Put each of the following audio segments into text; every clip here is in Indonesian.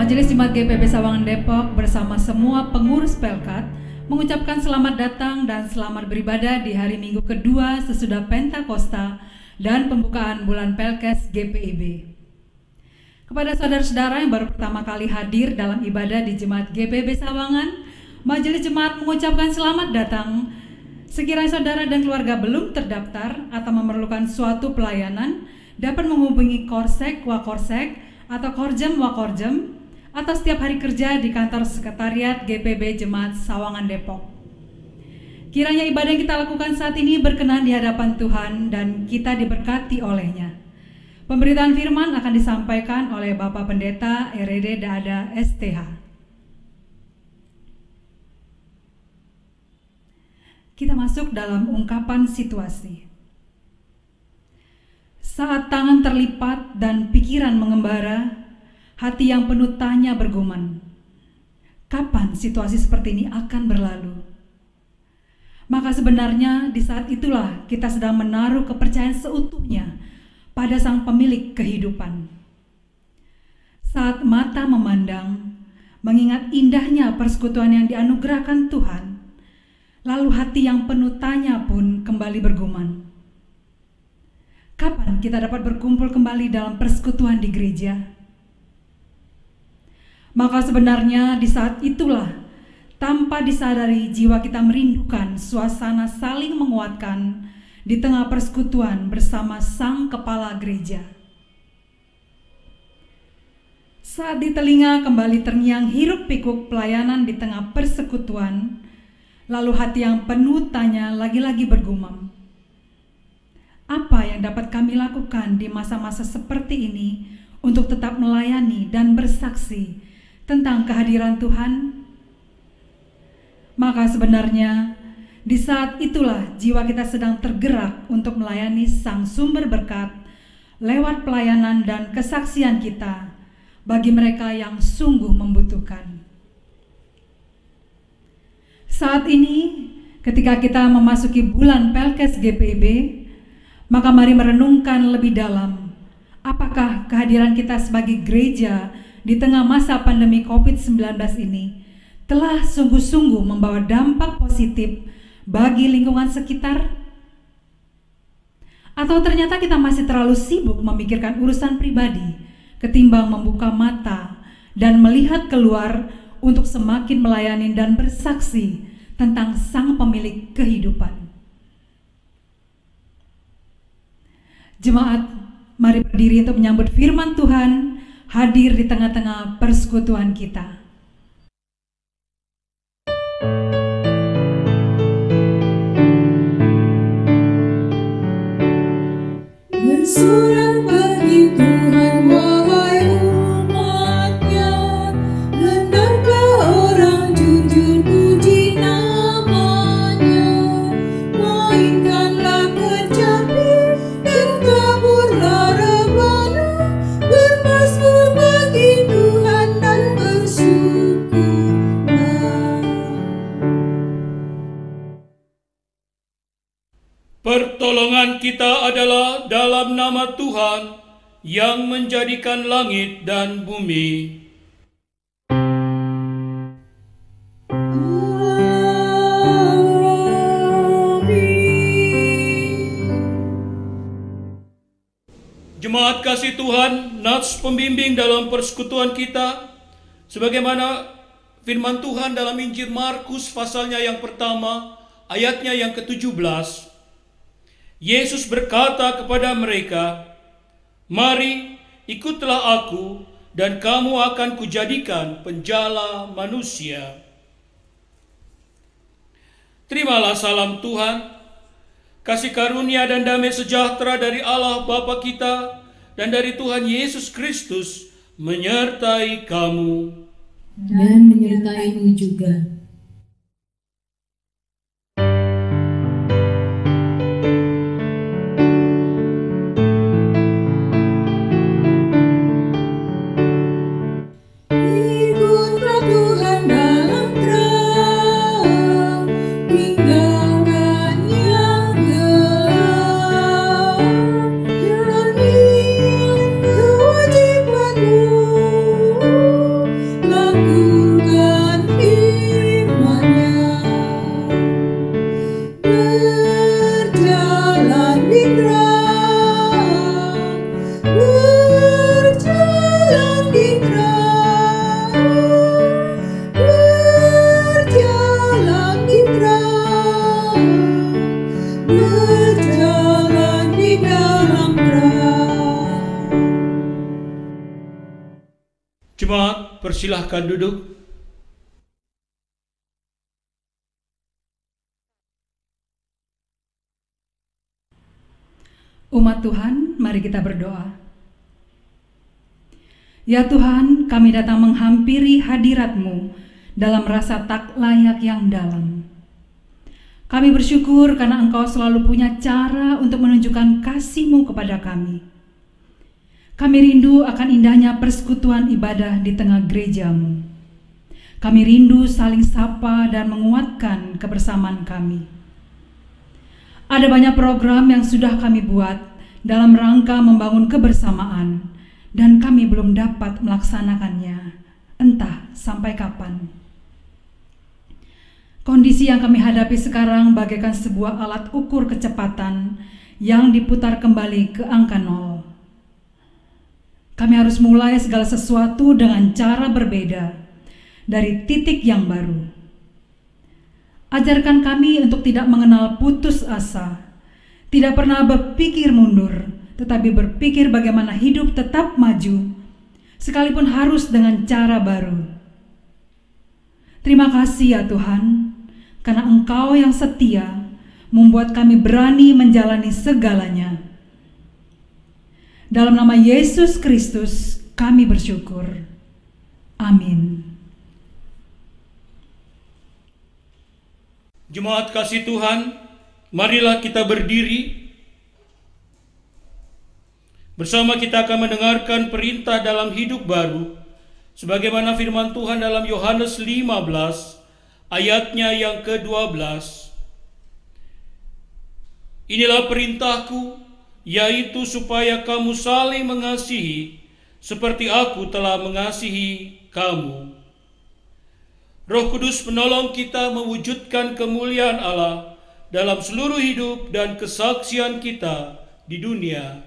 Majelis Jemaat GPIB Sawangan Depok bersama semua pengurus Pelkat mengucapkan selamat datang dan selamat beribadah di hari Minggu kedua sesudah Pentakosta dan pembukaan bulan Pelkes GPIB. Kepada saudara-saudara yang baru pertama kali hadir dalam ibadah di Jemaat GPIB Sawangan, Majelis Jemaat mengucapkan selamat datang. Sekiranya saudara dan keluarga belum terdaftar atau memerlukan suatu pelayanan, dapat menghubungi Korsek Wakorsek atau Korjem Wakorjem atau setiap hari kerja di kantor sekretariat GPIB Jemaat Sawangan Depok. Kiranya ibadah yang kita lakukan saat ini berkenan di hadapan Tuhan dan kita diberkati olehnya. Pemberitaan firman akan disampaikan oleh Bapak Pendeta RD Dada STH. Kita masuk dalam ungkapan situasi. Saat tangan terlipat dan pikiran mengembara, hati yang penuh tanya bergumam, kapan situasi seperti ini akan berlalu? Maka sebenarnya di saat itulah kita sedang menaruh kepercayaan seutuhnya pada Sang Pemilik kehidupan. Saat mata memandang, mengingat indahnya persekutuan yang dianugerahkan Tuhan, lalu hati yang penuh tanya pun kembali bergumam, kapan kita dapat berkumpul kembali dalam persekutuan di gereja? Maka sebenarnya di saat itulah, tanpa disadari jiwa kita merindukan suasana saling menguatkan di tengah persekutuan bersama Sang Kepala Gereja. Saat di telinga kembali terngiang hiruk pikuk pelayanan di tengah persekutuan, lalu hati yang penuh tanya lagi-lagi bergumam, apa yang dapat kami lakukan di masa-masa seperti ini untuk tetap melayani dan bersaksi tentang kehadiran Tuhan? Maka sebenarnya di saat itulah jiwa kita sedang tergerak untuk melayani Sang Sumber Berkat lewat pelayanan dan kesaksian kita bagi mereka yang sungguh membutuhkan. Saat ini ketika kita memasuki bulan Pelkes GPIB, maka mari merenungkan lebih dalam apakah kehadiran kita sebagai gereja di tengah masa pandemi COVID-19 ini telah sungguh-sungguh membawa dampak positif bagi lingkungan sekitar? Atau ternyata kita masih terlalu sibuk memikirkan urusan pribadi ketimbang membuka mata dan melihat keluar untuk semakin melayani dan bersaksi tentang Sang Pemilik kehidupan? Jemaat, mari berdiri untuk menyambut firman Tuhan hadir di tengah-tengah persekutuan kita. Bersorak bagi Tuhan wahai umatnya, hendaklah orang jujur puji namanya. Mainkanlah kecapi dan taburlah rebana, bermazmur bagi Tuhan dan bersyukurlah. Pertolongan kita adalah dalam nama Tuhan yang menjadikan langit dan bumi. Jemaat kasih Tuhan, nats pembimbing dalam persekutuan kita, sebagaimana firman Tuhan dalam Injil Markus pasalnya yang pertama, ayatnya yang ke-17. Yesus berkata kepada mereka, "Mari, ikutlah aku, dan kamu akan kujadikan penjala manusia." Terimalah salam Tuhan, kasih karunia dan damai sejahtera dari Allah Bapa kita dan dari Tuhan Yesus Kristus menyertai kamu. Dan menyertaimu juga. Ikutlah Tuhan dalam terang, tinggalkan yang gelap, jalani kewajibanmu persilahkan duduk. Umat Tuhan, mari kita berdoa. Ya Tuhan, kami datang menghampiri hadirat-Mu dalam rasa tak layak yang dalam. Kami bersyukur karena Engkau selalu punya cara untuk menunjukkan kasih-Mu kepada kami. Kami rindu akan indahnya persekutuan ibadah di tengah gereja-Mu. Kami rindu saling sapa dan menguatkan kebersamaan kami. Ada banyak program yang sudah kami buat dalam rangka membangun kebersamaan, dan kami belum dapat melaksanakannya, entah sampai kapan. Kondisi yang kami hadapi sekarang bagaikan sebuah alat ukur kecepatan yang diputar kembali ke angka 0. Kami harus mulai segala sesuatu dengan cara berbeda, dari titik yang baru. Ajarkan kami untuk tidak mengenal putus asa, tidak pernah berpikir mundur, tetapi berpikir bagaimana hidup tetap maju, sekalipun harus dengan cara baru. Terima kasih ya Tuhan, karena Engkau yang setia membuat kami berani menjalani segalanya. Dalam nama Yesus Kristus kami bersyukur. Amin. Jemaat kasih Tuhan, marilah kita berdiri. Bersama kita akan mendengarkan perintah dalam hidup baru, sebagaimana firman Tuhan dalam Yohanes 15, ayatnya yang ke-12. Inilah perintahku, yaitu supaya kamu saling mengasihi, seperti aku telah mengasihi kamu. Roh Kudus menolong kita mewujudkan kemuliaan Allah dalam seluruh hidup dan kesaksian kita di dunia.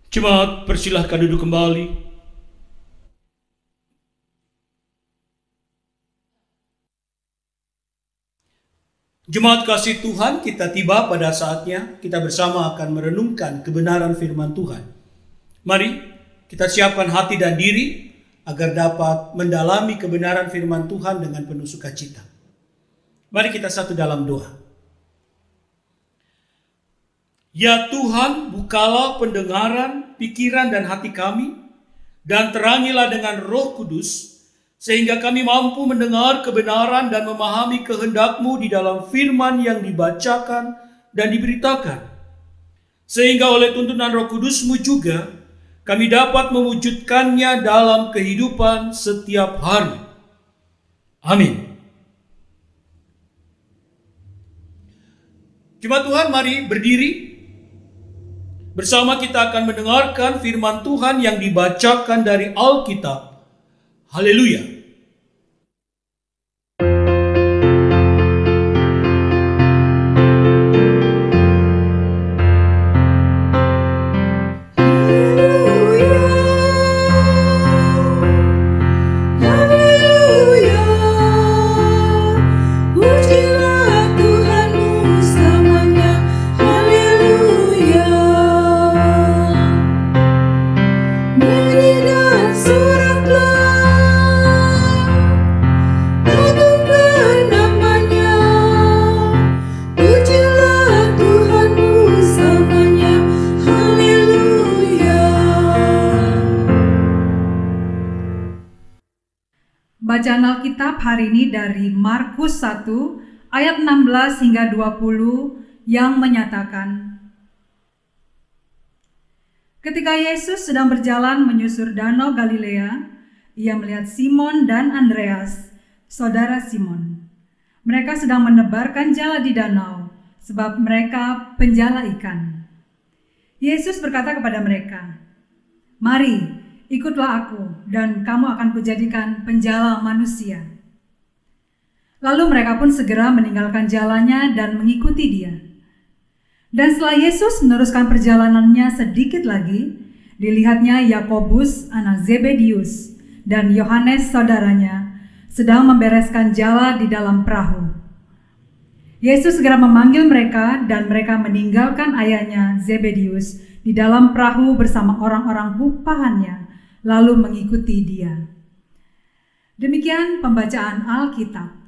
Jemaat, persilahkan duduk kembali. Jemaat kasih Tuhan, kita tiba pada saatnya kita bersama akan merenungkan kebenaran firman Tuhan. Mari kita siapkan hati dan diri agar dapat mendalami kebenaran firman Tuhan dengan penuh sukacita. Mari kita satu dalam doa. Ya Tuhan, bukalah pendengaran, pikiran dan hati kami, dan terangilah dengan Roh Kudus, sehingga kami mampu mendengar kebenaran dan memahami kehendak-Mu di dalam firman yang dibacakan dan diberitakan. Sehingga oleh tuntunan Roh Kudus-Mu juga, kami dapat mewujudkannya dalam kehidupan setiap hari. Amin. Jemaat Tuhan, mari berdiri. Bersama kita akan mendengarkan firman Tuhan yang dibacakan dari Alkitab. Haleluya. Beri dan Alkitab hari ini dari Markus 1 ayat 16 hingga 20 yang menyatakan, ketika Yesus sedang berjalan menyusur danau Galilea, ia melihat Simon dan Andreas, saudara Simon. Mereka sedang menebarkan jala di danau, sebab mereka penjala ikan. Yesus berkata kepada mereka, "Mari, ikutlah aku, dan kamu akan kujadikan penjala manusia." Lalu mereka pun segera meninggalkan jalannya dan mengikuti dia. Dan setelah Yesus meneruskan perjalanannya sedikit lagi, dilihatnya Yakobus anak Zebedius dan Yohanes saudaranya sedang membereskan jala di dalam perahu. Yesus segera memanggil mereka dan mereka meninggalkan ayahnya Zebedius di dalam perahu bersama orang-orang upahannya, lalu mengikuti dia. Demikian pembacaan Alkitab.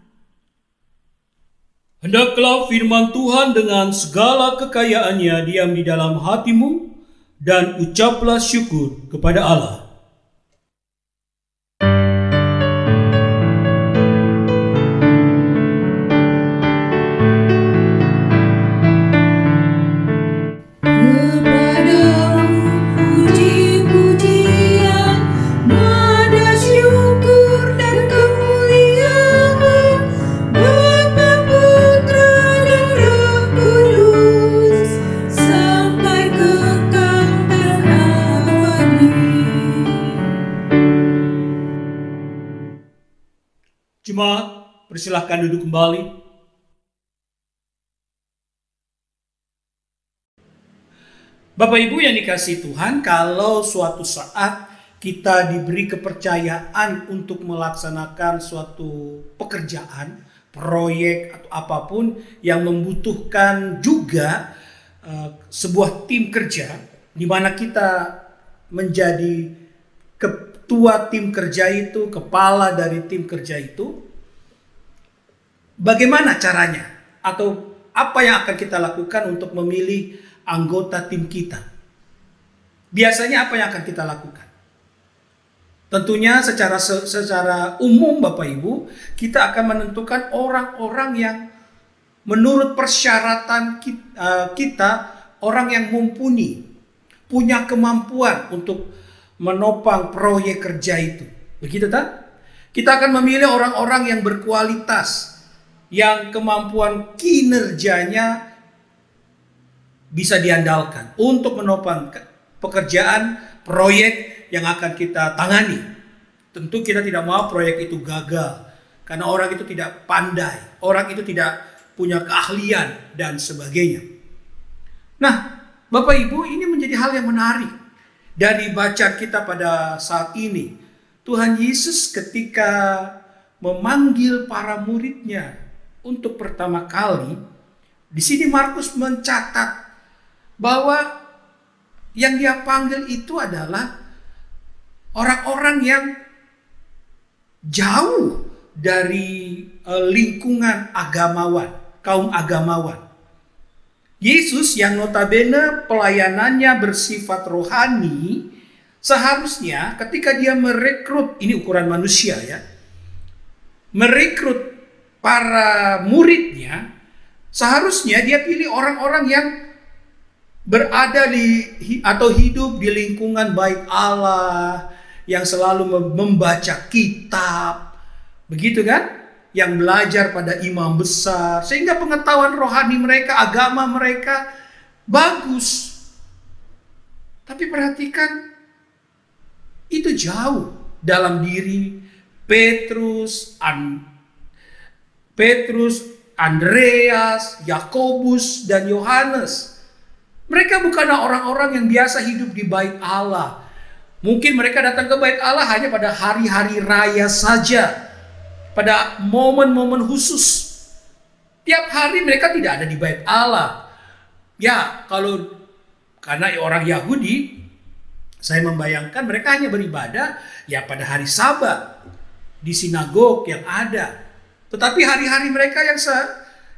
Hendaklah firman Tuhan dengan segala kekayaannya diam di dalam hatimu, dan ucaplah syukur kepada Allah. Jemaat, persilahkan duduk kembali. Bapak Ibu yang dikasihi Tuhan, kalau suatu saat kita diberi kepercayaan untuk melaksanakan suatu pekerjaan, proyek atau apapun yang membutuhkan juga sebuah tim kerja, di mana kita menjadi ketua tim kerja itu, kepala dari tim kerja itu, bagaimana caranya? Atau apa yang akan kita lakukan untuk memilih anggota tim kita? Biasanya apa yang akan kita lakukan? Tentunya secara umum Bapak Ibu, kita akan menentukan orang-orang yang menurut persyaratan kita, orang yang mumpuni, punya kemampuan untuk menopang proyek kerja itu. Begitu tak? Kita akan memilih orang-orang yang berkualitas, yang kemampuan kinerjanya bisa diandalkan untuk menopang pekerjaan proyek yang akan kita tangani. Tentu kita tidak mau proyek itu gagal, karena orang itu tidak pandai, orang itu tidak punya keahlian dan sebagainya. Nah, Bapak Ibu, ini menjadi hal yang menarik. Dari bacaan kita pada saat ini, Tuhan Yesus ketika memanggil para muridnya untuk pertama kali, di sini Markus mencatat bahwa yang dia panggil itu adalah orang-orang yang jauh dari lingkungan agamawan, kaum agamawan. Yesus yang notabene pelayanannya bersifat rohani, seharusnya ketika dia merekrut, ini ukuran manusia ya, merekrut para muridnya, seharusnya dia pilih orang-orang yang berada atau hidup di lingkungan bait Allah, yang selalu membaca kitab, begitu kan? Yang belajar pada imam besar, sehingga pengetahuan rohani mereka, agama mereka bagus. Tapi perhatikan, itu jauh dalam diri Petrus, Andreas, Yakobus, dan Yohanes. Mereka bukanlah orang-orang yang biasa hidup di bait Allah. Mungkin mereka datang ke bait Allah hanya pada hari-hari raya saja, pada momen-momen khusus. Tiap hari mereka tidak ada di bait Allah. Ya, karena orang Yahudi, saya membayangkan mereka hanya beribadah ya pada hari Sabat di sinagog yang ada. Tetapi hari-hari mereka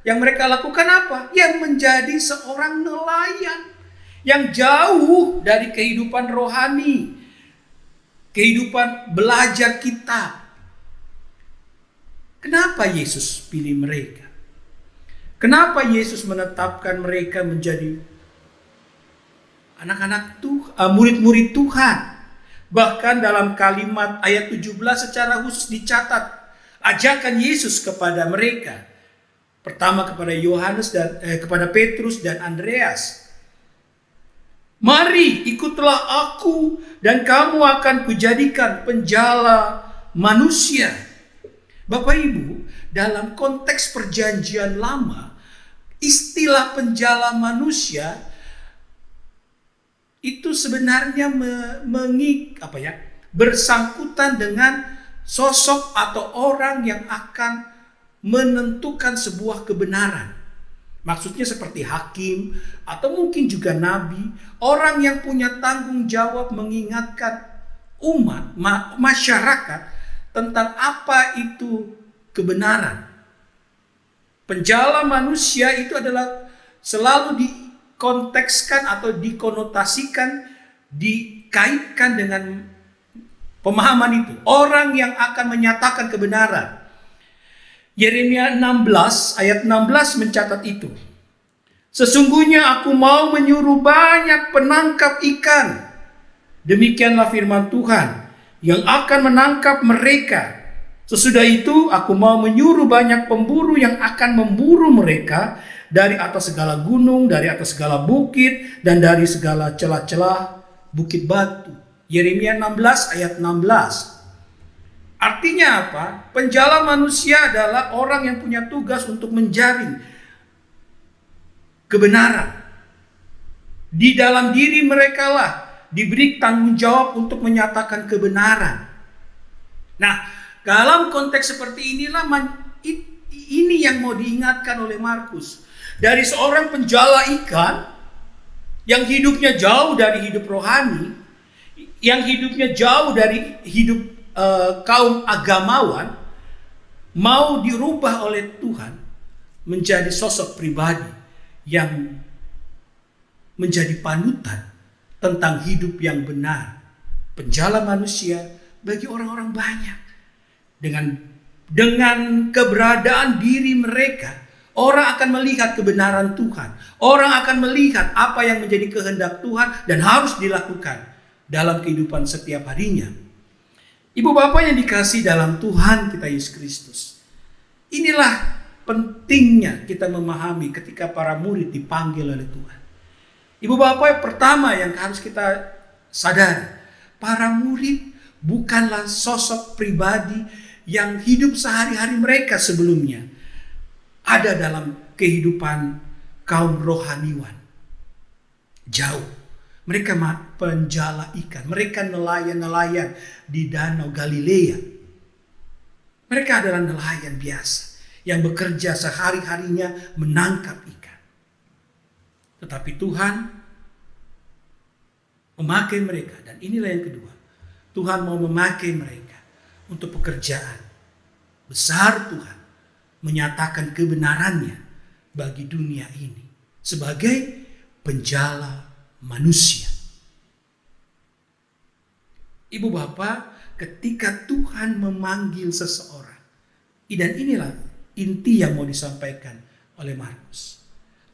yang mereka lakukan apa? Yang menjadi seorang nelayan yang jauh dari kehidupan rohani, kehidupan belajar kitab. Kenapa Yesus pilih mereka? Kenapa Yesus menetapkan mereka menjadi anak-anak Tuhan, murid-murid Tuhan? Bahkan dalam kalimat ayat 17 secara khusus dicatat ajakan Yesus kepada mereka. Pertama kepada Yohanes dan kepada Petrus dan Andreas. Mari ikutlah aku dan kamu akan kujadikan penjala manusia. Bapak Ibu, dalam konteks perjanjian lama, istilah penjala manusia itu sebenarnya bersangkutan dengan sosok atau orang yang akan menentukan sebuah kebenaran. Maksudnya seperti hakim atau mungkin juga nabi, orang yang punya tanggung jawab mengingatkan umat, masyarakat tentang apa itu kebenaran. Penjala manusia itu adalah selalu dikontekskan atau dikonotasikan, dikaitkan dengan pemahaman itu. Orang yang akan menyatakan kebenaran. Yeremia 16 ayat 16 mencatat itu. Sesungguhnya aku mau menyuruh banyak penangkap ikan. Demikianlah firman Tuhan yang akan menangkap mereka. Sesudah itu aku mau menyuruh banyak pemburu yang akan memburu mereka dari atas segala gunung, dari atas segala bukit, dan dari segala celah-celah bukit batu. Yeremia 16 ayat 16. Artinya apa? Penjala manusia adalah orang yang punya tugas untuk menjaring kebenaran. Di dalam diri mereka lah diberi tanggung jawab untuk menyatakan kebenaran. Nah, dalam konteks seperti inilah ini yang mau diingatkan oleh Markus. Dari seorang penjala ikan yang hidupnya jauh dari hidup rohani, yang hidupnya jauh dari hidup kaum agamawan, mau dirubah oleh Tuhan menjadi sosok pribadi yang menjadi panutan tentang hidup yang benar. Penjala manusia bagi orang-orang banyak. Dengan keberadaan diri mereka, orang akan melihat kebenaran Tuhan. Orang akan melihat apa yang menjadi kehendak Tuhan dan harus dilakukan dalam kehidupan setiap harinya. Ibu bapak yang dikasihi dalam Tuhan kita Yesus Kristus. Inilah pentingnya kita memahami ketika para murid dipanggil oleh Tuhan. Ibu bapak yang pertama yang harus kita sadari, para murid bukanlah sosok pribadi yang hidup sehari-hari mereka sebelumnya ada dalam kehidupan kaum rohaniwan. Jauh. Mereka penjala ikan, mereka nelayan-nelayan di Danau Galilea. Mereka adalah nelayan biasa yang bekerja sehari-harinya menangkap ikan. Tetapi Tuhan memakai mereka, dan inilah yang kedua. Tuhan mau memakai mereka untuk pekerjaan besar. Tuhan menyatakan kebenarannya bagi dunia ini sebagai penjala manusia. Ibu bapak, ketika Tuhan memanggil seseorang, dan inilah inti yang mau disampaikan oleh Markus.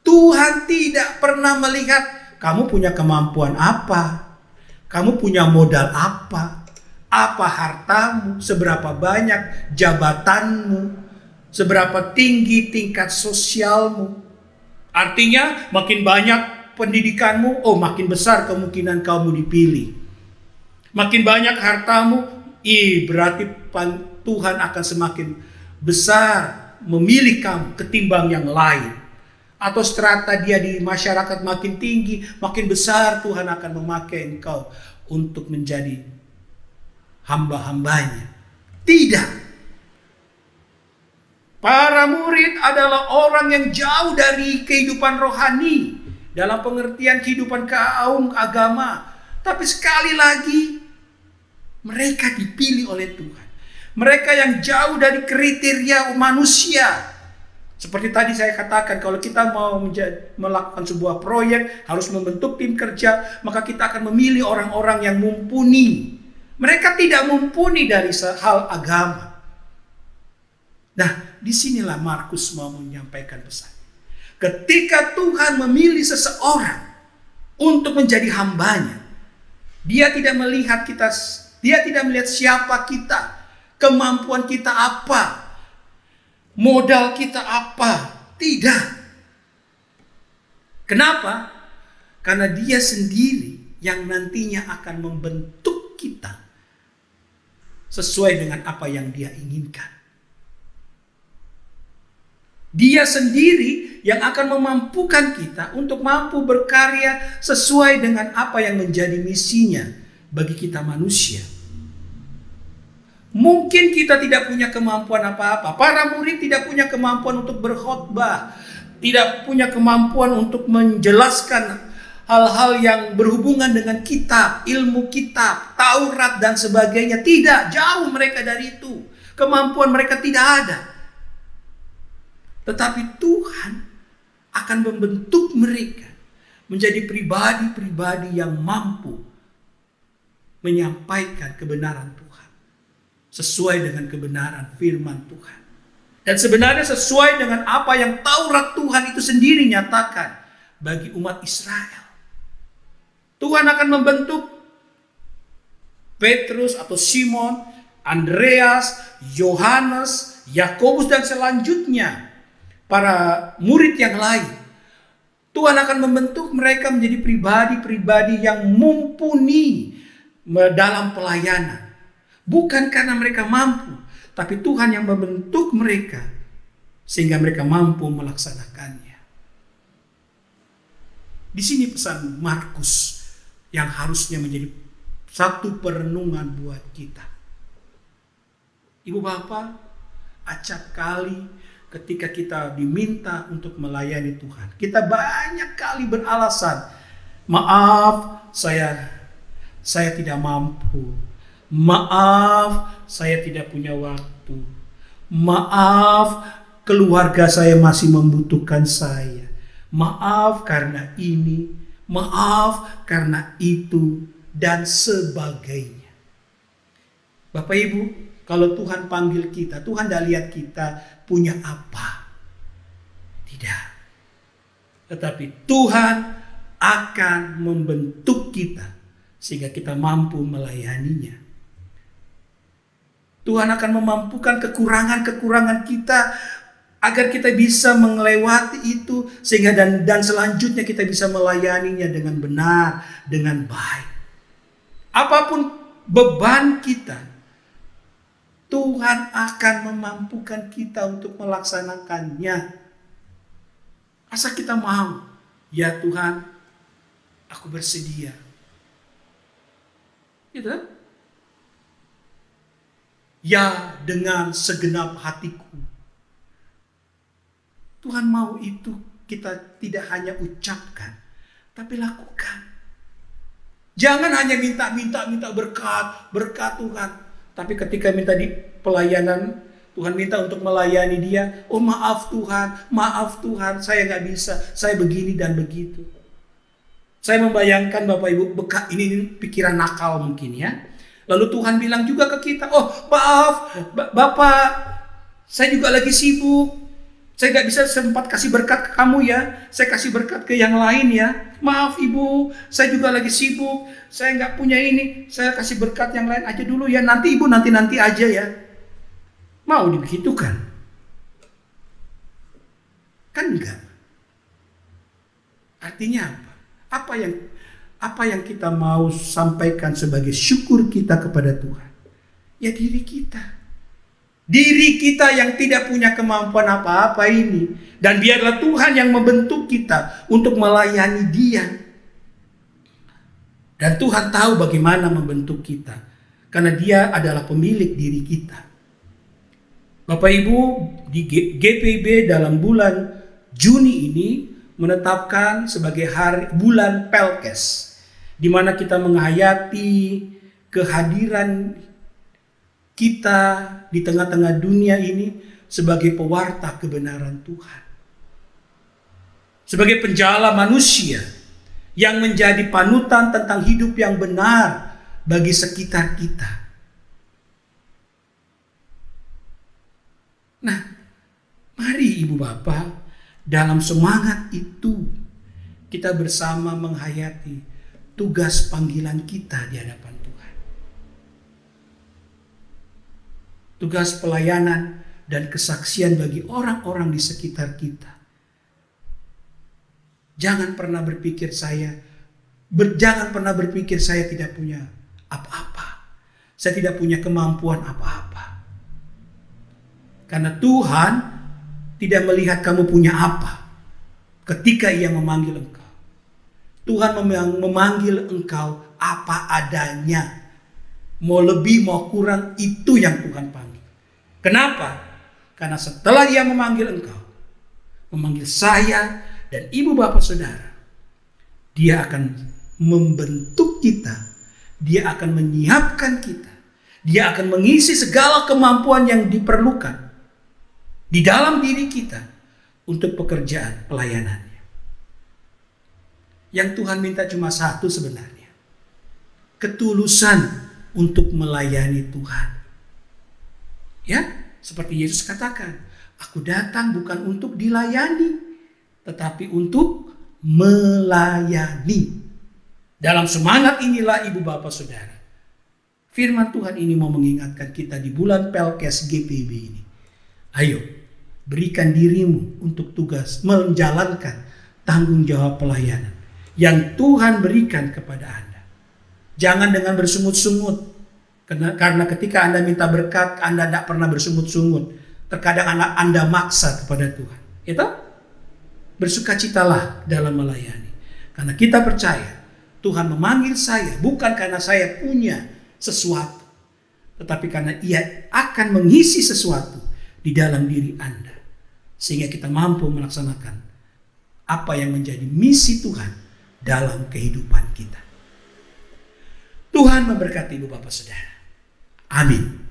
Tuhan tidak pernah melihat kamu punya kemampuan apa, kamu punya modal apa hartamu, seberapa banyak jabatanmu, seberapa tinggi tingkat sosialmu. Artinya makin banyak pendidikanmu, makin besar kemungkinan kamu dipilih. Makin banyak hartamu, berarti Tuhan akan semakin besar memilih kamu ketimbang yang lain. Atau strata dia di masyarakat makin tinggi, makin besar Tuhan akan memakai engkau untuk menjadi hamba-hambanya. Tidak. Para murid adalah orang yang jauh dari kehidupan rohani dalam pengertian kehidupan kaum agama. Tapi sekali lagi mereka dipilih oleh Tuhan. Mereka yang jauh dari kriteria manusia. Seperti tadi saya katakan, kalau kita mau melakukan sebuah proyek, harus membentuk tim kerja, maka kita akan memilih orang-orang yang mumpuni. Mereka tidak mumpuni dari hal agama. Nah, disinilah Markus mau menyampaikan pesan. Ketika Tuhan memilih seseorang untuk menjadi hambanya, dia tidak melihat kita, dia tidak melihat siapa kita, kemampuan kita apa, modal kita apa. Tidak. Kenapa? Karena dia sendiri yang nantinya akan membentuk kita sesuai dengan apa yang dia inginkan. Dia sendiri yang akan memampukan kita untuk mampu berkarya sesuai dengan apa yang menjadi misinya bagi kita manusia. Mungkin kita tidak punya kemampuan apa-apa. Para murid tidak punya kemampuan untuk berkhotbah, tidak punya kemampuan untuk menjelaskan hal-hal yang berhubungan dengan kitab, ilmu kitab, Taurat dan sebagainya. Tidak, jauh mereka dari itu. Kemampuan mereka tidak ada. Tetapi Tuhan akan membentuk mereka menjadi pribadi-pribadi yang mampu menyampaikan kebenaran Tuhan sesuai dengan kebenaran firman Tuhan. Dan sebenarnya sesuai dengan apa yang Taurat Tuhan itu sendiri nyatakan bagi umat Israel. Tuhan akan membentuk Petrus atau Simon, Andreas, Yohanes, Yakobus dan selanjutnya para murid yang lain. Tuhan akan membentuk mereka menjadi pribadi-pribadi yang mumpuni dalam pelayanan. Bukan karena mereka mampu, tapi Tuhan yang membentuk mereka sehingga mereka mampu melaksanakannya. Di sini pesan Markus yang harusnya menjadi satu perenungan buat kita. Ibu bapak, acap kali ketika kita diminta untuk melayani Tuhan, kita banyak kali beralasan, maaf saya tidak mampu, maaf saya tidak punya waktu, maaf keluarga saya masih membutuhkan saya, maaf karena ini, maaf karena itu dan sebagainya. Bapak Ibu, kalau Tuhan panggil kita, Tuhan tidak lihat kita punya apa. Tidak. Tetapi Tuhan akan membentuk kita sehingga kita mampu melayaninya. Tuhan akan memampukan kekurangan-kekurangan kita agar kita bisa melewati itu sehingga dan selanjutnya kita bisa melayaninya dengan benar, dengan baik. Apapun beban kita, Tuhan akan memampukan kita untuk melaksanakannya. Asal kita mau, ya Tuhan, aku bersedia. Gitu? Ya, dengan segenap hatiku. Tuhan mau itu kita tidak hanya ucapkan, tapi lakukan. Jangan hanya minta berkat Tuhan. Tapi ketika minta di pelayanan, Tuhan minta untuk melayani dia. Oh maaf Tuhan, saya nggak bisa, saya begini dan begitu. Saya membayangkan Bapak Ibu, ini pikiran nakal mungkin ya. Lalu Tuhan bilang juga ke kita, oh maaf Bapak, saya juga lagi sibuk. Saya nggak bisa sempat kasih berkat ke kamu ya. Saya kasih berkat ke yang lain ya. Maaf Ibu, saya juga lagi sibuk. Saya nggak punya ini. Saya kasih berkat yang lain aja dulu ya. Nanti Ibu nanti aja ya. Mau dibegitukan? Kan enggak. Artinya apa? Apa yang kita mau sampaikan sebagai syukur kita kepada Tuhan? Ya diri kita. Diri kita yang tidak punya kemampuan apa-apa ini. Dan biarlah Tuhan yang membentuk kita untuk melayani Dia. Dan Tuhan tahu bagaimana membentuk kita. Karena Dia adalah pemilik diri kita. Bapak Ibu, di GPIB dalam bulan Juni ini menetapkan sebagai bulan Pelkes. Di mana kita menghayati kehadiran kita di tengah-tengah dunia ini sebagai pewarta kebenaran Tuhan. Sebagai penjala manusia yang menjadi panutan tentang hidup yang benar bagi sekitar kita. Nah, mari Ibu Bapak, dalam semangat itu kita bersama menghayati tugas panggilan kita di hadapan Tuhan. Tugas pelayanan dan kesaksian bagi orang-orang di sekitar kita. Jangan pernah berpikir saya tidak punya apa-apa. Saya tidak punya kemampuan apa-apa. Karena Tuhan tidak melihat kamu punya apa ketika Ia memanggil engkau. Tuhan memanggil engkau apa adanya. Mau lebih mau kurang, itu yang Tuhan panggil. Kenapa? Karena setelah Ia memanggil engkau, memanggil saya dan ibu bapak saudara, Dia akan membentuk kita, Dia akan menyiapkan kita, Dia akan mengisi segala kemampuan yang diperlukan di dalam diri kita untuk pekerjaan pelayanannya. Yang Tuhan minta cuma satu sebenarnya, ketulusan untuk melayani Tuhan. Ya, seperti Yesus katakan, aku datang bukan untuk dilayani, tetapi untuk melayani. Dalam semangat inilah ibu bapak saudara, firman Tuhan ini mau mengingatkan kita di bulan Pelkes GPB ini. Ayo, berikan dirimu untuk tugas menjalankan tanggung jawab pelayanan yang Tuhan berikan kepada Anda. Jangan dengan bersungut-sungut. Karena ketika Anda minta berkat, Anda tidak pernah bersungut-sungut. Terkadang Anda maksa kepada Tuhan. Itu bersukacitalah dalam melayani. Karena kita percaya Tuhan memanggil saya bukan karena saya punya sesuatu, tetapi karena Ia akan mengisi sesuatu di dalam diri Anda, sehingga kita mampu melaksanakan apa yang menjadi misi Tuhan dalam kehidupan kita. Tuhan memberkati ibu bapak saudara. Amin.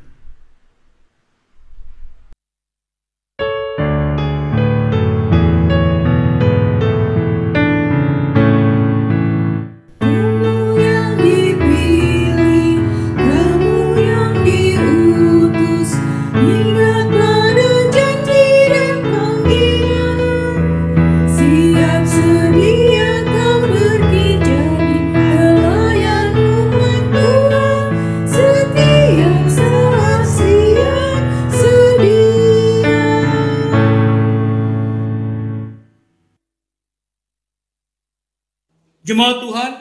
Jemaat Tuhan,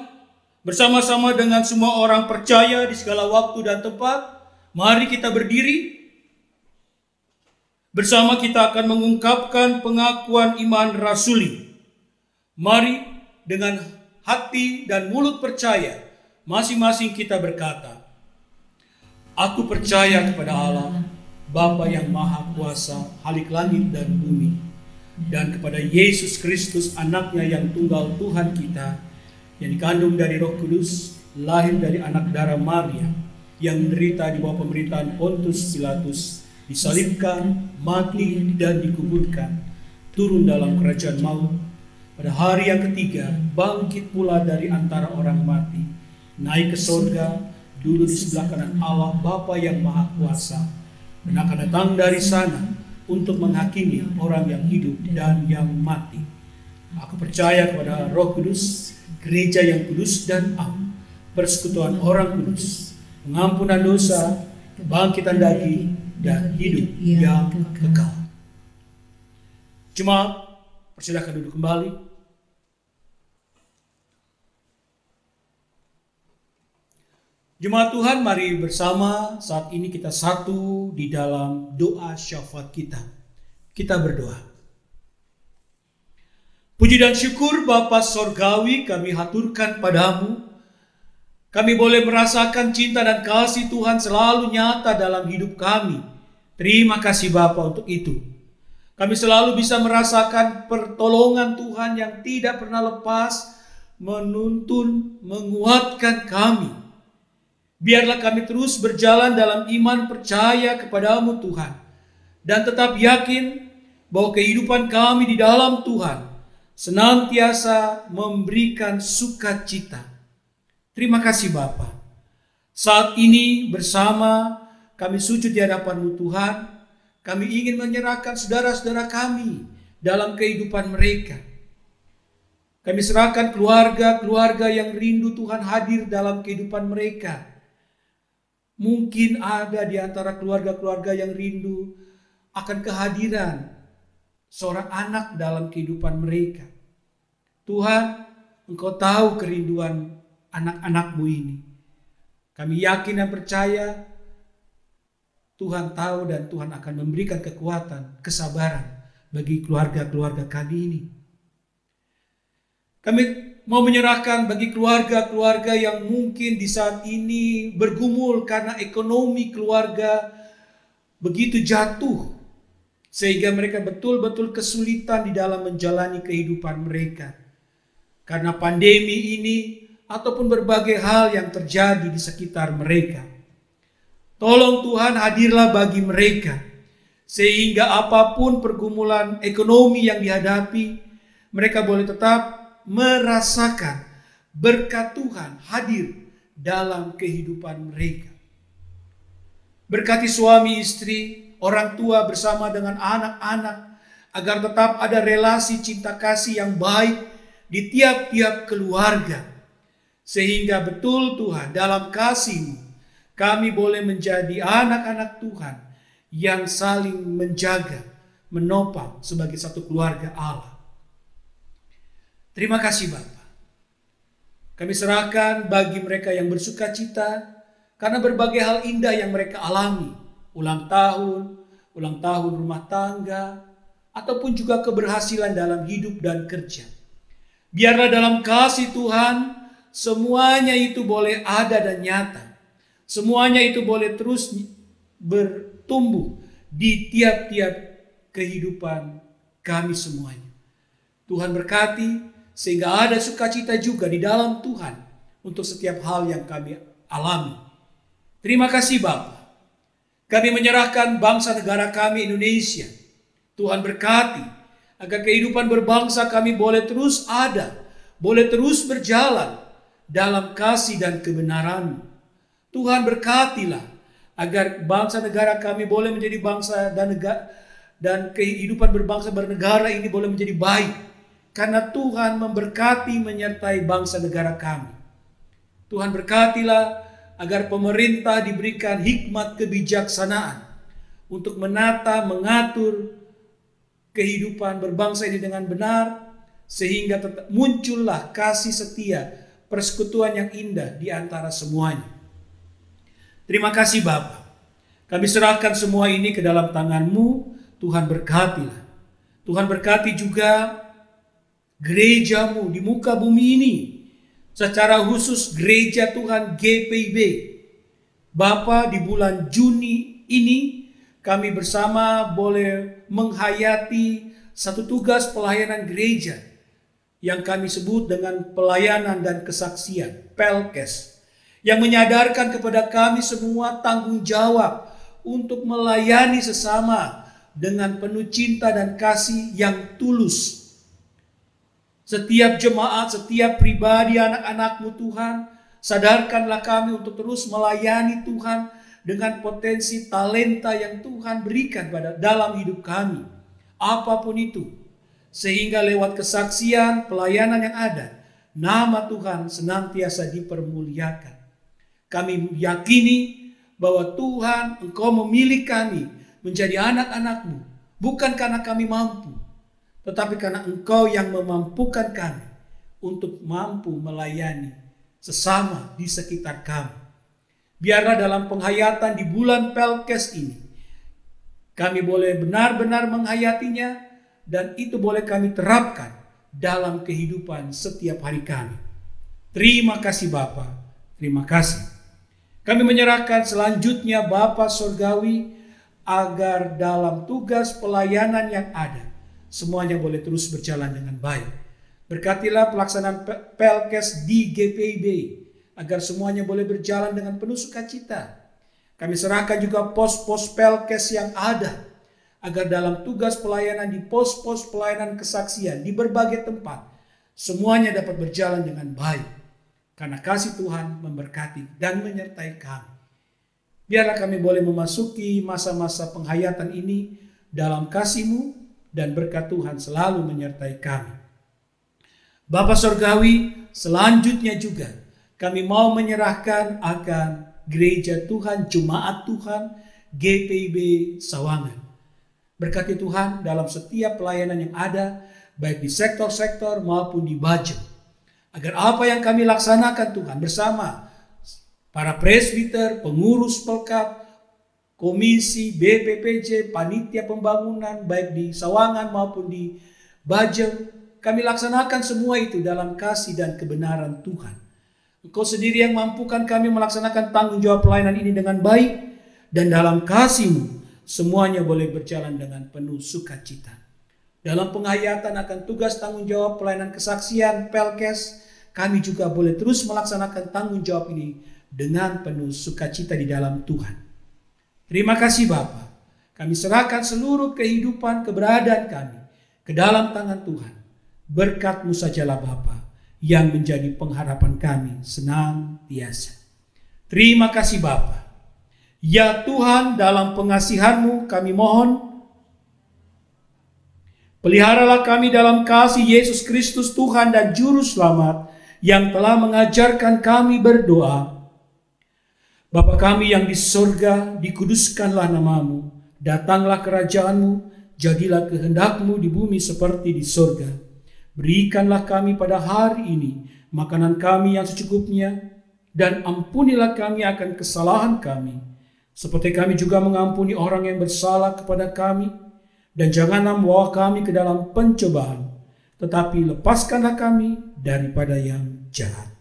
bersama-sama dengan semua orang percaya di segala waktu dan tempat, mari kita berdiri. Bersama kita akan mengungkapkan pengakuan iman rasuli. Mari dengan hati dan mulut percaya, masing-masing kita berkata, aku percaya kepada Allah, Bapa yang Maha Kuasa, Halik langit dan bumi, dan kepada Yesus Kristus, anaknya yang tunggal Tuhan kita, yang dikandung dari Roh Kudus, lahir dari anak darah Maria, yang menderita di bawah pemerintahan Pontius Pilatus, disalibkan, mati dan dikuburkan, turun dalam kerajaan maut, pada hari yang ketiga bangkit pula dari antara orang mati, naik ke sorga, duduk di sebelah kanan Allah Bapa yang Maha Kuasa, dan akan datang dari sana untuk menghakimi orang yang hidup dan yang mati. Aku percaya kepada Roh Kudus, gereja yang kudus dan am, persekutuan orang kudus, pengampunan dosa, kebangkitan daging, dan hidup yang kekal. Jemaat, persilakan duduk kembali. Jemaat Tuhan, mari bersama saat ini kita satu di dalam doa syafaat kita. Kita berdoa. Puji dan syukur Bapa Sorgawi kami haturkan padamu. Kami boleh merasakan cinta dan kasih Tuhan selalu nyata dalam hidup kami. Terima kasih Bapa untuk itu. Kami selalu bisa merasakan pertolongan Tuhan yang tidak pernah lepas, menuntun, menguatkan kami. Biarlah kami terus berjalan dalam iman percaya kepadamu Tuhan. Dan tetap yakin bahwa kehidupan kami di dalam Tuhan senantiasa memberikan sukacita. Terima kasih Bapa. Saat ini bersama kami sujud di hadapan-Mu Tuhan. Kami ingin menyerahkan saudara-saudara kami dalam kehidupan mereka. Kami serahkan keluarga-keluarga yang rindu Tuhan hadir dalam kehidupan mereka. Mungkin ada di antara keluarga-keluarga yang rindu akan kehadiran seorang anak dalam kehidupan mereka. Tuhan, Engkau tahu kerinduan anak-anak-Mu ini. Kami yakin dan percaya Tuhan tahu dan Tuhan akan memberikan kekuatan, kesabaran bagi keluarga-keluarga kami ini. Kami mau menyerahkan bagi keluarga-keluarga yang mungkin di saat ini bergumul karena ekonomi keluarga begitu jatuh, sehingga mereka betul-betul kesulitan di dalam menjalani kehidupan mereka. Karena pandemi ini ataupun berbagai hal yang terjadi di sekitar mereka. Tolong Tuhan hadirlah bagi mereka, sehingga apapun pergumulan ekonomi yang dihadapi, mereka boleh tetap merasakan berkat Tuhan hadir dalam kehidupan mereka. Berkati suami istri, orang tua bersama dengan anak-anak, agar tetap ada relasi cinta kasih yang baik di tiap-tiap keluarga. Sehingga betul Tuhan dalam kasih-Mu, kami boleh menjadi anak-anak Tuhan yang saling menjaga, menopang sebagai satu keluarga Allah. Terima kasih Bapa. Kami serahkan bagi mereka yang bersuka cita karena berbagai hal indah yang mereka alami. Ulang tahun rumah tangga, ataupun juga keberhasilan dalam hidup dan kerja. Biarlah dalam kasih Tuhan, semuanya itu boleh ada dan nyata. Semuanya itu boleh terus bertumbuh di tiap-tiap kehidupan kami semuanya. Tuhan berkati sehingga ada sukacita juga di dalam Tuhan untuk setiap hal yang kami alami. Terima kasih Bapa. Kami menyerahkan bangsa negara kami Indonesia. Tuhan berkati agar kehidupan berbangsa kami boleh terus ada, boleh terus berjalan dalam kasih dan kebenaran. Tuhan berkatilah agar bangsa negara kami boleh menjadi bangsa dan kehidupan berbangsa bernegara ini boleh menjadi baik. Karena Tuhan memberkati menyertai bangsa negara kami. Tuhan berkatilah agar pemerintah diberikan hikmat kebijaksanaan untuk menata, mengatur kehidupan berbangsa ini dengan benar, sehingga muncullah kasih setia, persekutuan yang indah di antara semuanya. Terima kasih Bapa. Kami serahkan semua ini ke dalam tangan-Mu. Tuhan berkatilah. Tuhan berkati juga gereja-Mu di muka bumi ini, secara khusus gereja Tuhan GPIB. Bapa, di bulan Juni ini kami bersama boleh menghayati satu tugas pelayanan gereja yang kami sebut dengan pelayanan dan kesaksian, Pelkes, yang menyadarkan kepada kami semua tanggung jawab untuk melayani sesama dengan penuh cinta dan kasih yang tulus. Setiap jemaat, setiap pribadi anak-anak-Mu Tuhan, sadarkanlah kami untuk terus melayani Tuhan dengan potensi talenta yang Tuhan berikan dalam hidup kami. Apapun itu, sehingga lewat kesaksian, pelayanan yang ada, nama Tuhan senantiasa dipermuliakan. Kami yakini bahwa Tuhan, Engkau memilih kami menjadi anak-anak-Mu, bukan karena kami mampu, tetapi karena Engkau yang memampukan kami untuk mampu melayani sesama di sekitar kami. Biarlah dalam penghayatan di bulan Pelkes ini, kami boleh benar-benar menghayatinya, dan itu boleh kami terapkan dalam kehidupan setiap hari kami. Terima kasih Bapa, terima kasih. Kami menyerahkan selanjutnya Bapa Surgawi, agar dalam tugas pelayanan yang ada, semuanya boleh terus berjalan dengan baik. Berkatilah pelaksanaan Pelkes di GPIB, agar semuanya boleh berjalan dengan penuh sukacita. Kami serahkan juga pos-pos Pelkes yang ada, agar dalam tugas pelayanan di pos-pos pelayanan kesaksian di berbagai tempat, semuanya dapat berjalan dengan baik. Karena kasih Tuhan memberkati dan menyertai kami. Biarlah kami boleh memasuki masa-masa penghayatan ini dalam kasih-Mu, dan berkat Tuhan selalu menyertai kami. Bapa Surgawi, selanjutnya juga kami mau menyerahkan akan gereja Tuhan, Jemaat Tuhan, GPIB Sawangan. Berkati Tuhan dalam setiap pelayanan yang ada, baik di sektor-sektor maupun di Bajem. Agar apa yang kami laksanakan Tuhan bersama para presbiter, pengurus pelkat, komisi, BPPJ, panitia pembangunan, baik di Sawangan maupun di Bajem, kami laksanakan semua itu dalam kasih dan kebenaran Tuhan. Engkau sendiri yang mampukan kami melaksanakan tanggung jawab pelayanan ini dengan baik, dan dalam kasih-Mu semuanya boleh berjalan dengan penuh sukacita. Dalam penghayatan akan tugas tanggung jawab pelayanan kesaksian Pelkes, kami juga boleh terus melaksanakan tanggung jawab ini dengan penuh sukacita di dalam Tuhan. Terima kasih Bapa. Kami serahkan seluruh kehidupan keberadaan kami ke dalam tangan Tuhan. Berkat-Mu sajalah Bapa yang menjadi pengharapan kami senantiasa. Terima kasih Bapa. Ya Tuhan, dalam pengasihan-Mu kami mohon, peliharalah kami dalam kasih Yesus Kristus Tuhan dan Juru Selamat yang telah mengajarkan kami berdoa. Bapa kami yang di surga, dikuduskanlah nama-Mu, datanglah kerajaan-Mu, jadilah kehendak-Mu di bumi seperti di surga. Berikanlah kami pada hari ini makanan kami yang secukupnya, dan ampunilah kami akan kesalahan kami, seperti kami juga mengampuni orang yang bersalah kepada kami. Dan janganlah membawa kami ke dalam pencobaan, tetapi lepaskanlah kami daripada yang jahat.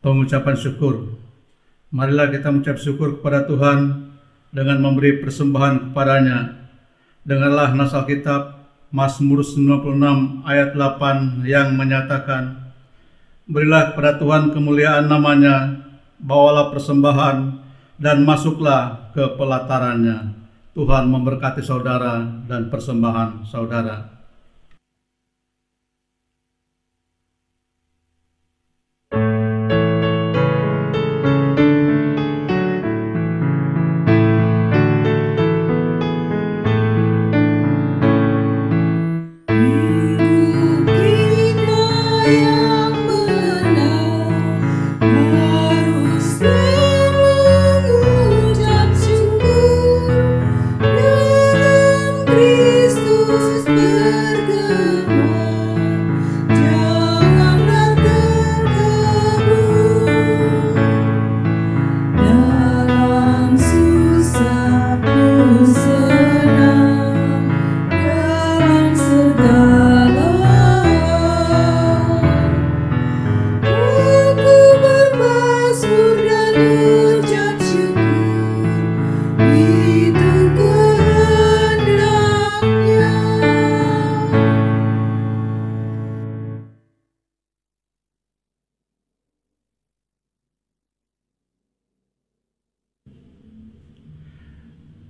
Pengucapan syukur. Marilah kita mengucap syukur kepada Tuhan dengan memberi persembahan kepadanya. Dengarlah nas Alkitab Mazmur 96 ayat 8 yang menyatakan, berilah kepada Tuhan kemuliaan namanya, bawalah persembahan dan masuklah ke pelatarannya. Tuhan memberkati saudara dan persembahan saudara.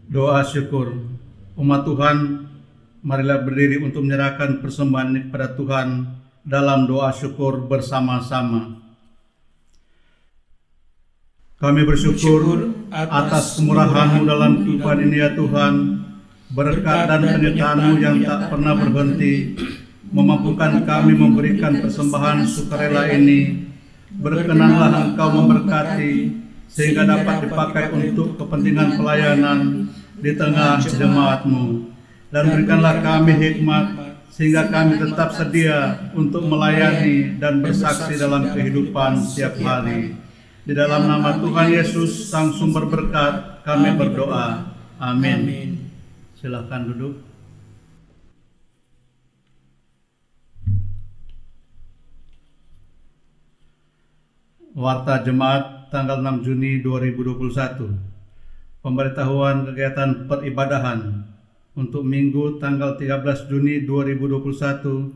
Doa syukur. Umat Tuhan, marilah berdiri untuk menyerahkan persembahan ini kepada Tuhan dalam doa syukur bersama-sama. Kami bersyukur atas kemurahan-Mu dalam kehidupan ini ya Tuhan. Berkat dan penyertaan-Mu yang tak pernah berhenti memampukan kami memberikan persembahan sukarela ini. Berkenanlah Engkau memberkati sehingga dapat dipakai untuk kepentingan pelayanan di tengah jemaat-Mu, dan berikanlah kami hikmat sehingga kami tetap sedia untuk melayani dan bersaksi dalam kehidupan setiap hari. Di dalam nama Tuhan Yesus, Sang Sumber Berkat, kami berdoa. Amin. Silakan duduk. Warta Jemaat tanggal 6 Juni 2021. Pemberitahuan kegiatan peribadahan untuk Minggu tanggal 13 Juni 2021.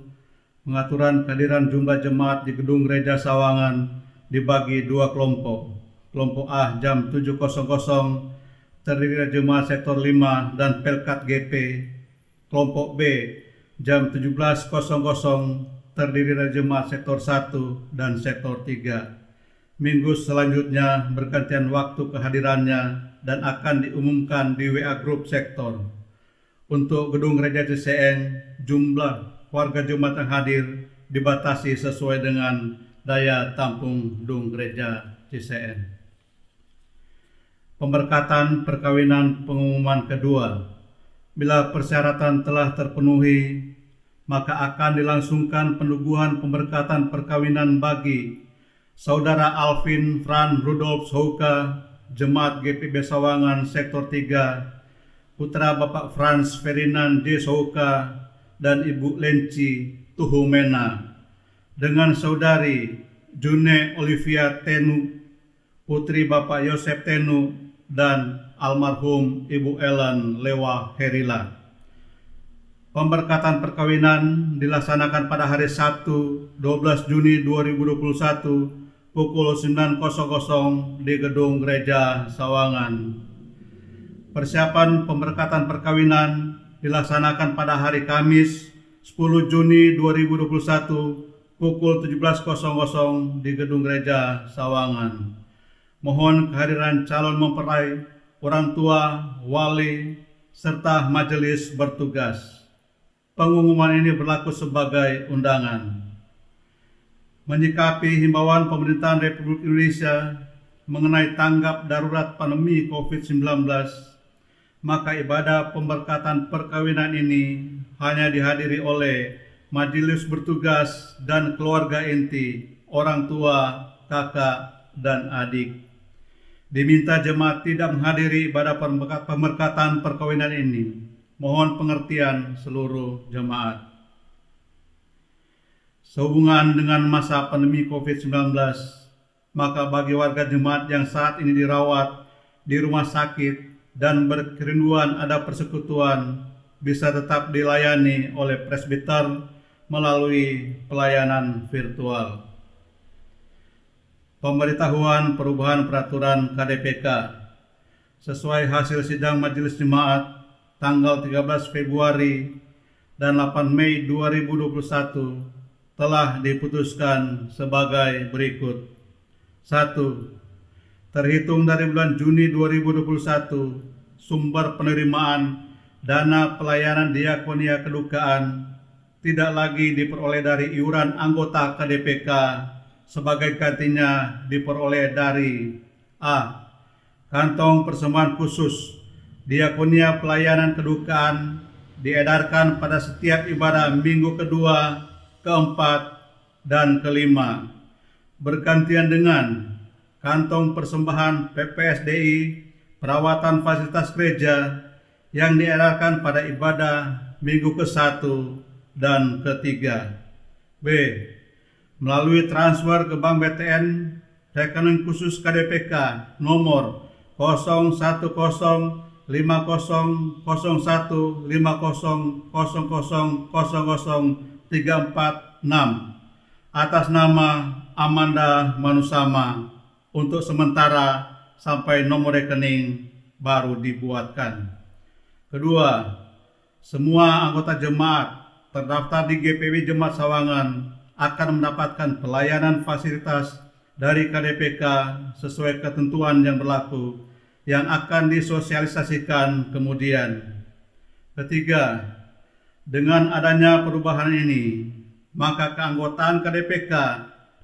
Pengaturan kehadiran jumlah jemaat di Gedung Gereja Sawangan dibagi dua kelompok. Kelompok A jam 7.00 terdiri dari jemaat sektor 5 dan Pelkat GP. Kelompok B jam 17.00 terdiri dari jemaat sektor 1 dan sektor 3. Minggu selanjutnya bergantian waktu kehadirannya dan akan diumumkan di WA Group Sektor. Untuk Gedung Gereja Ciseeng, jumlah warga jemaat yang hadir dibatasi sesuai dengan daya tampung Gedung Gereja Ciseeng. Pemberkatan perkawinan pengumuman kedua. Bila persyaratan telah terpenuhi, maka akan dilangsungkan penubuhan pemberkatan perkawinan bagi Saudara Alvin Fran Rudolf Souka, Jemaat GPB Sawangan Sektor 3, putra Bapak Franz Ferdinand J. Souka dan Ibu Lenci Tuhumena, dengan Saudari June Olivia Tenu, putri Bapak Yosef Tenu, dan almarhum Ibu Ellen Lewa Herila. Pemberkatan perkawinan dilaksanakan pada hari Sabtu 12 Juni 2021 pukul 9.00 di Gedung Gereja Sawangan. Persiapan pemberkatan perkawinan dilaksanakan pada hari Kamis 10 Juni 2021 pukul 17.00 di Gedung Gereja Sawangan. Mohon kehadiran calon mempelai, orang tua, wali, serta majelis bertugas. Pengumuman ini berlaku sebagai undangan. Menyikapi himbauan pemerintahan Republik Indonesia mengenai tanggap darurat pandemi COVID-19, maka ibadah pemberkatan perkawinan ini hanya dihadiri oleh majelis bertugas dan keluarga inti, orang tua, kakak, dan adik. Diminta jemaat tidak menghadiri ibadah pemberkatan perkawinan ini. Mohon pengertian seluruh jemaat. Sehubungan dengan masa pandemi COVID-19, maka bagi warga jemaat yang saat ini dirawat di rumah sakit dan berkerinduan ada persekutuan, bisa tetap dilayani oleh presbiter melalui pelayanan virtual. Pemberitahuan perubahan peraturan KDPK sesuai hasil sidang Majelis Jemaat tanggal 13 Februari dan 8 Mei 2021 telah diputuskan sebagai berikut. 1. Terhitung dari bulan Juni 2021, sumber penerimaan dana pelayanan diakonia kedukaan tidak lagi diperoleh dari iuran anggota KDPK, sebagai gantinya diperoleh dari A. Kantong persembahan khusus diakonia pelayanan kedukaan diedarkan pada setiap ibadah minggu kedua, keempat, dan kelima, bergantian dengan kantong persembahan PPSDI perawatan fasilitas gereja yang diedarkan pada ibadah minggu ke-1 dan ke-3. B. Melalui transfer ke Bank BTN rekening khusus KDPK nomor 01015005000000346 atas nama Amanda Manusama untuk sementara sampai nomor rekening baru dibuatkan. Kedua, semua anggota jemaat terdaftar di GPW Jemaat Sawangan akan mendapatkan pelayanan fasilitas dari KDPK sesuai ketentuan yang berlaku yang akan disosialisasikan kemudian. Ketiga, dengan adanya perubahan ini, maka keanggotaan KDPK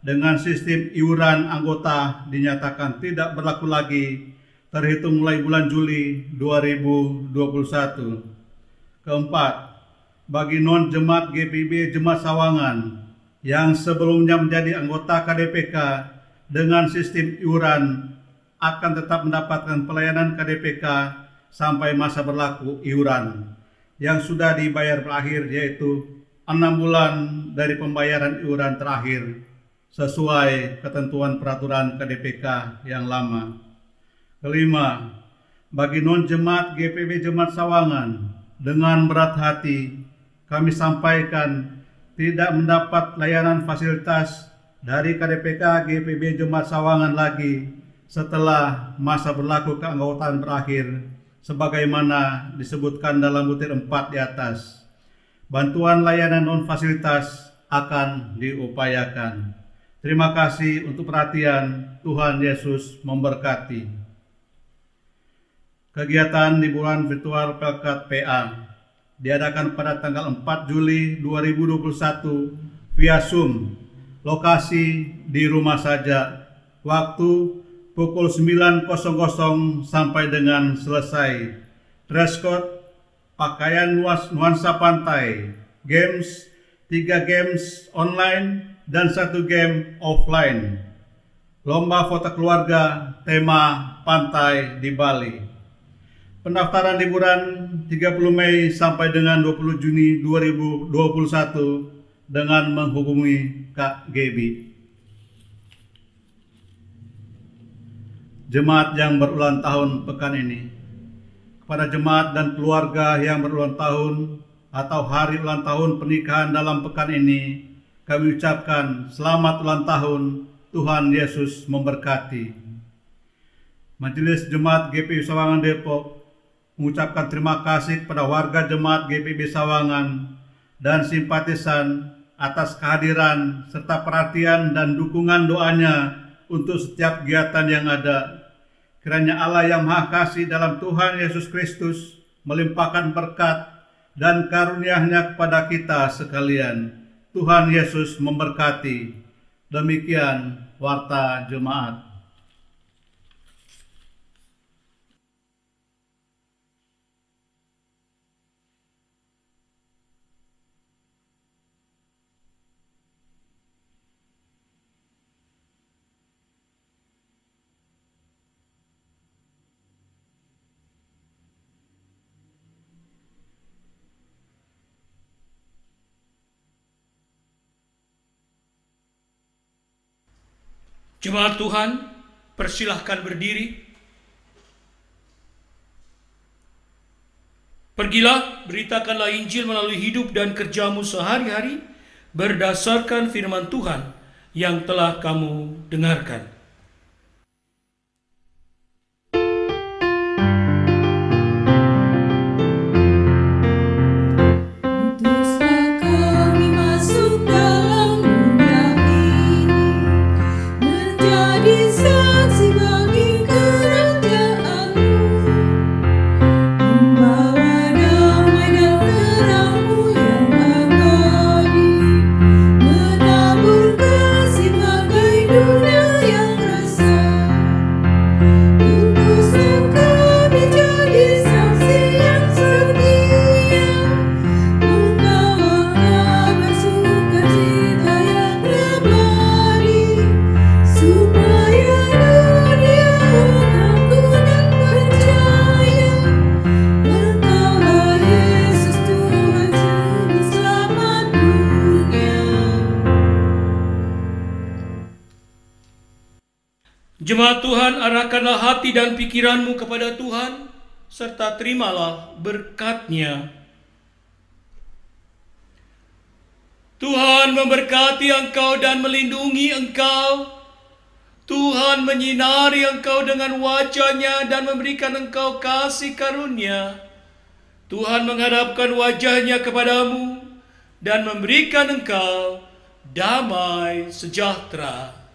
dengan sistem iuran anggota dinyatakan tidak berlaku lagi terhitung mulai bulan Juli 2021. Keempat, bagi non-jemaat GPB Jemaat Sawangan yang sebelumnya menjadi anggota KDPK dengan sistem iuran akan tetap mendapatkan pelayanan KDPK sampai masa berlaku iuran yang sudah dibayar berakhir, yaitu 6 bulan dari pembayaran iuran terakhir sesuai ketentuan peraturan KDPK yang lama. Kelima, bagi non-jemaat GPB Jemaat Sawangan, dengan berat hati kami sampaikan tidak mendapat layanan fasilitas dari KDPK GPB Jemaat Sawangan lagi setelah masa berlaku keanggotaan berakhir sebagaimana disebutkan dalam butir 4 di atas. Bantuan layanan non-fasilitas akan diupayakan. Terima kasih untuk perhatian. Tuhan Yesus memberkati. Kegiatan liburan virtual Pelkat PA diadakan pada tanggal 4 Juli 2021 via Zoom. Lokasi di rumah saja. Waktu pukul 9.00 sampai dengan selesai. Dress code, pakaian nuansa pantai, games, 3 games online dan 1 game offline. Lomba foto keluarga tema pantai di Bali. Pendaftaran liburan 30 Mei sampai dengan 20 Juni 2021 dengan menghubungi Kak Gebi. Jemaat yang berulang tahun pekan ini. Kepada jemaat dan keluarga yang berulang tahun atau hari ulang tahun pernikahan dalam pekan ini, kami ucapkan selamat ulang tahun, Tuhan Yesus memberkati. Majelis Jemaat GPB Sawangan Depok mengucapkan terima kasih kepada warga Jemaat GPB Sawangan dan simpatisan atas kehadiran serta perhatian dan dukungan doanya untuk setiap kegiatan yang ada. Kiranya Allah yang Maha Kasih dalam Tuhan Yesus Kristus melimpahkan berkat dan karunia-Nya kepada kita sekalian. Tuhan Yesus memberkati. Demikian warta jemaat. Jemaat Tuhan, persilahkan berdiri. Pergilah, beritakanlah Injil melalui hidup dan kerjamu sehari-hari berdasarkan firman Tuhan yang telah kamu dengarkan. Jemaat Tuhan, arahkanlah hati dan pikiranmu kepada Tuhan, serta terimalah berkat-Nya. Tuhan memberkati engkau dan melindungi engkau. Tuhan menyinari engkau dengan wajah-Nya dan memberikan engkau kasih karunia. Tuhan menghadapkan wajah-Nya kepadamu dan memberikan engkau damai sejahtera.